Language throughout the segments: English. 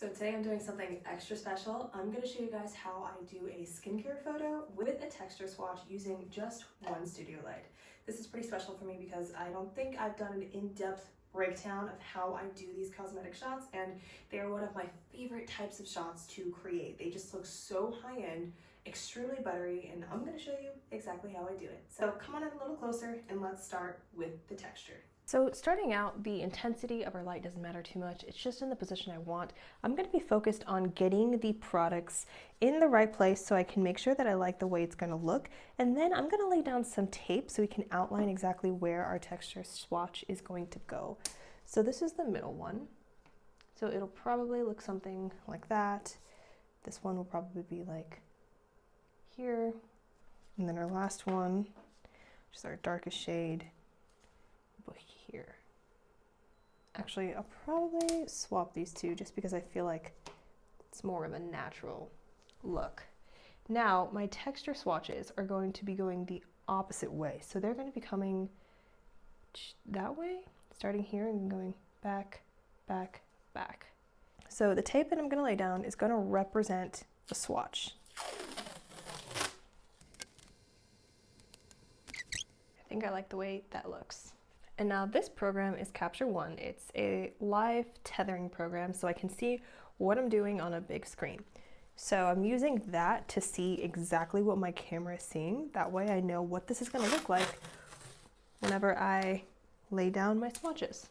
So today I'm doing something extra special. I'm going to show you guys how I do a skincare photo with a texture swatch using just one studio light. This is pretty special for me because I don't think I've done an in-depth breakdown of how I do these cosmetic shots, and they are one of my favorite types of shots to create. They just look so high-end, extremely buttery, and I'm going to show you exactly how I do it. So come on in a little closer and let's start with the texture. So starting out, the intensity of our light doesn't matter too much. It's just in the position I want. I'm going to be focused on getting the products in the right place so I can make sure that I like the way it's going to look. And then I'm going to lay down some tape so we can outline exactly where our texture swatch is going to go. So this is the middle one. So it'll probably look something like that. This one will probably be like here. And then our last one, which is our darkest shade, here. Actually, I'll probably swap these two just because I feel like it's more of a natural look. Now, my texture swatches are going to be going the opposite way. So they're going to be coming that way, starting here and going back, back, back. So the tape that I'm going to lay down is going to represent the swatch. I think I like the way that looks. And now this program is Capture One. It's a live tethering program so I can see what I'm doing on a big screen. So I'm using that to see exactly what my camera is seeing. That way I know what this is going to look like whenever I lay down my swatches.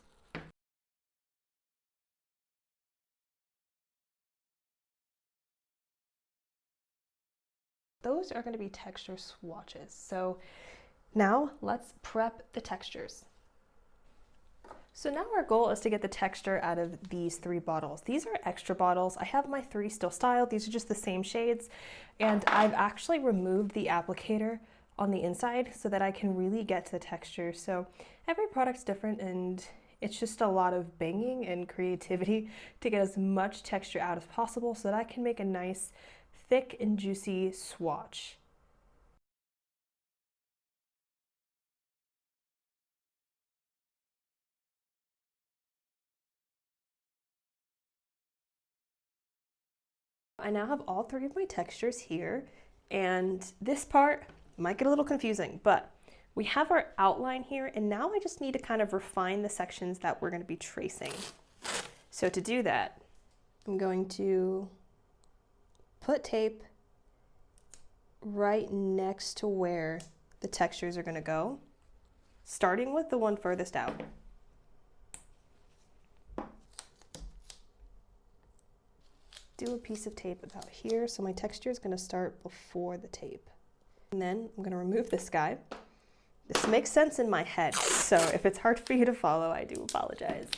Those are going to be texture swatches. So now let's prep the textures. So now our goal is to get the texture out of these 3 bottles. These are extra bottles. I have my 3 still styled. These are just the same shades. And I've actually removed the applicator on the inside so that I can really get to the texture. So every product's different and it's just a lot of banging and creativity to get as much texture out as possible so that I can make a nice, thick and juicy swatch. I now have all 3 of my textures here, and this part might get a little confusing, but we have our outline here, and now I just need to kind of refine the sections that we're going to be tracing. So to do that, I'm going to put tape right next to where the textures are going to go, starting with the one furthest out. Do a piece of tape about here, so my texture is going to start before the tape. And then I'm going to remove this guy. This makes sense in my head, so if it's hard for you to follow, I do apologize.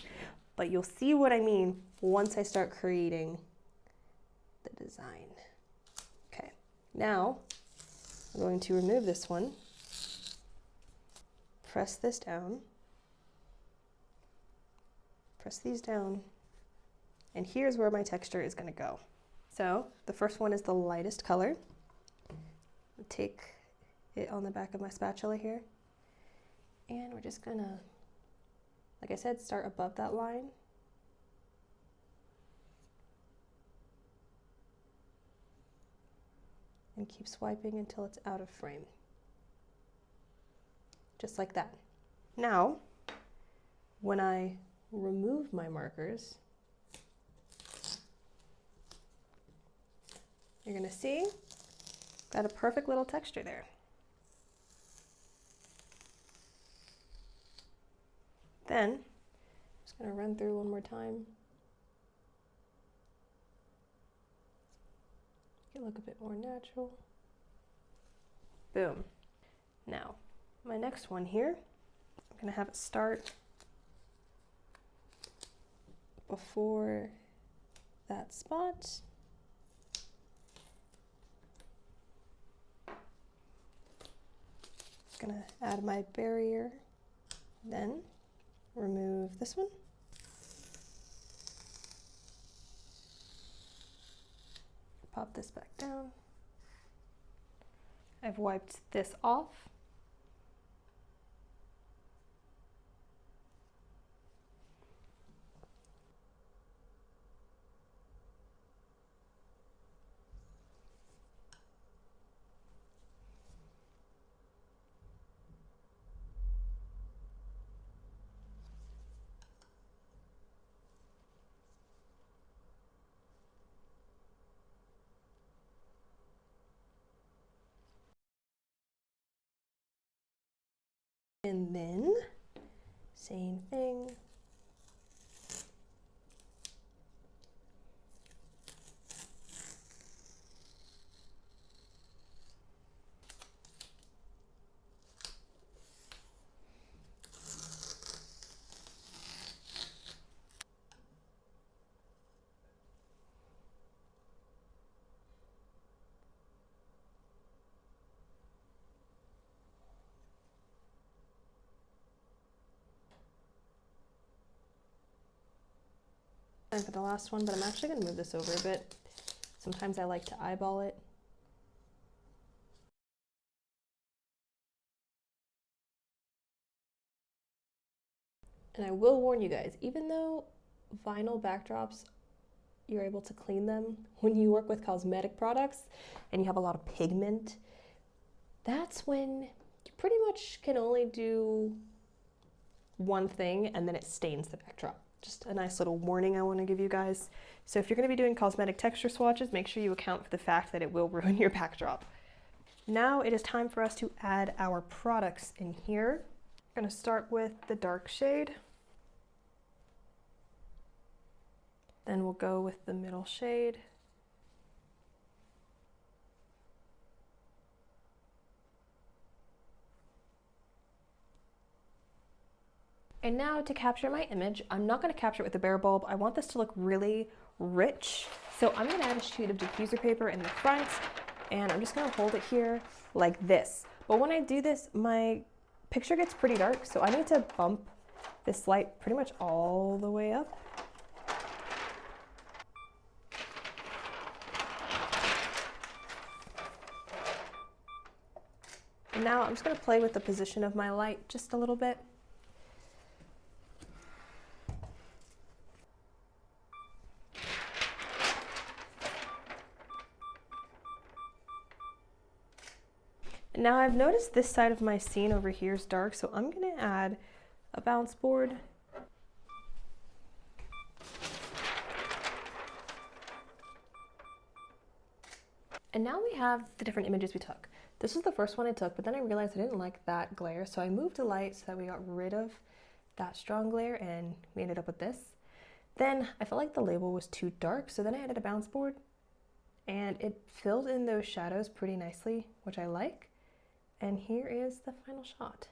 But you'll see what I mean once I start creating the design. Okay, now I'm going to remove this one, press this down, press these down, and here's where my texture is going to go. So the first one is the lightest color. I'll take it on the back of my spatula here. And we're just going to, like I said, start above that line. And keep swiping until it's out of frame. Just like that. Now, when I remove my markers, you're going to see, got a perfect little texture there. Then, I'm just going to run through one more time. Make it look a bit more natural. Boom. Now, my next one here, I'm going to have it start before that spot. Gonna add my barrier, then remove this one. Pop this back down. I've wiped this off. And then, same thing. And for the last one, but I'm actually going to move this over a bit. Sometimes I like to eyeball it. And I will warn you guys, even though vinyl backdrops, you're able to clean them, when you work with cosmetic products and you have a lot of pigment, that's when you pretty much can only do one thing and then it stains the backdrop. Just a nice little warning I want to give you guys. So if you're going to be doing cosmetic texture swatches, make sure you account for the fact that it will ruin your backdrop. Now it is time for us to add our products in here. I'm going to start with the dark shade. Then we'll go with the middle shade. And now to capture my image, I'm not going to capture it with a bare bulb. I want this to look really rich. So I'm going to add a sheet of diffuser paper in the front, and I'm just going to hold it here like this. But when I do this, my picture gets pretty dark, so I need to bump this light pretty much all the way up. And now I'm just going to play with the position of my light just a little bit. And now I've noticed this side of my scene over here is dark, so I'm going to add a bounce board. And now we have the different images we took. This was the first one I took, but then I realized I didn't like that glare, so I moved the light so that we got rid of that strong glare and we ended up with this. Then I felt like the label was too dark, so then I added a bounce board and it filled in those shadows pretty nicely, which I like. And here is the final shot.